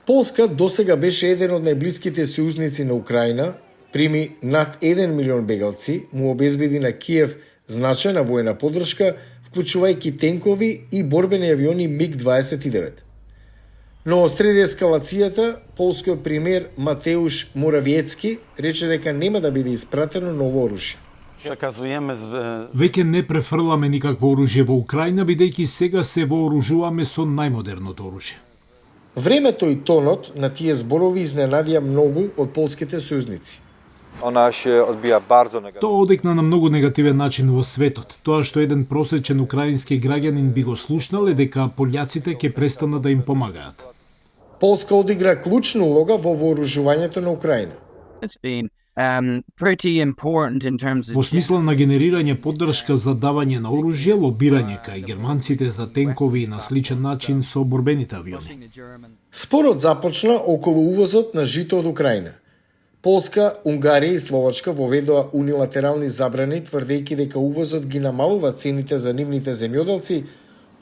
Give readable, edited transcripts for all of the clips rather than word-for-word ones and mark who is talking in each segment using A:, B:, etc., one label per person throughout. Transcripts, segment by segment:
A: Полска досега беше еден од најблиските сојузници на Украина, прими над 1 милион бегалци, му обезбеди на Киев значајна војна поддршка, вклучувајќи тенкови и борбени авиони МиГ-29. Но среди ескалацијата, полскиот премиер Матеуш Моравиецки рече дека нема да биде испратено ново оружје.
B: Веќе не префрламе никакво оружје во Украина, бидејќи сега се вооружуваме со најмодерното оружје.
A: Времето и тонот на тие зборови изненадија многу од полските сојузници.
B: Тоа одекна на многу негативен начин во светот. Тоа што еден просечен украински граѓанин би го слушнал е дека пољаците ќе престанат да им помагаат.
A: Полска одигра клучна улога во вооружувањето на Украина.
B: Во смисла на генерирање поддршка за давање на оружје, лобирање кај германците за тенкови и на сличен начин со борбените авиони.
A: Спорот започна околу увозот на жито од Украина. Полска, Унгарија и Словачка воведоа унилатерални забрани, тврдејќи дека увозот ги намалува цените за нивните земјоделци,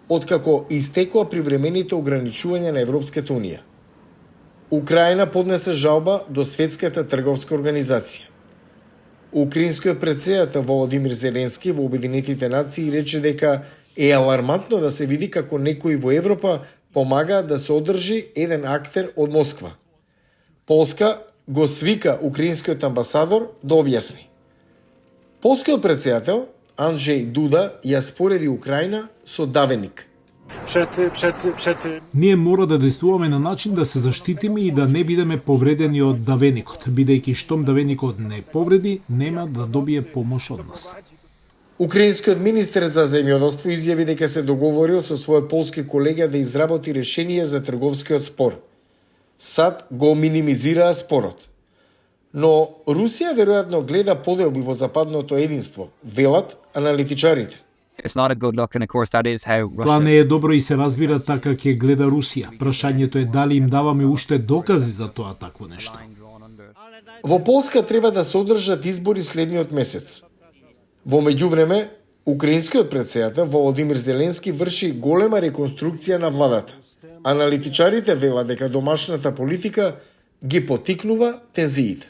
A: откако истекоа привремените ограничувања на Европската Унија. Украина поднесе жалба до Светската трговска организација. Украинскиот претседател Володимир Зеленски во Обединетите нации рече дека е алармантно да се види како некои во Европа помагаат да се одржи еден актер од Москва. Полска го свика украинскиот амбасадор да објасни. Полскиот претседател Анджеј Дуда ја спореди Украина со давеник.
B: Ние мора да действуваме на начин да се заштитиме и да не бидеме повредени од давеникот, бидејќи штом давеникот не повреди, нема да добие помош од нас.
A: Украинскиот министер за земјоделство изјави дека се договорил со својот полски колега да изработи решение за трговскиот спор. САД го минимизираа спорот. Но Русија веројатно гледа поделби во западното единство, велат аналитичарите.
B: Тоа не е добро и се разбира така ќе гледа Русија. Прашањето е дали им даваме уште докази за тоа такво нешто.
A: Во Полска треба да се одржат избори следниот месец. Во меѓувреме, украинскиот претседател Володимир Зеленски врши голема реконструкција на владата. Аналитичарите велат дека домашната политика ги поттикнува тензиите.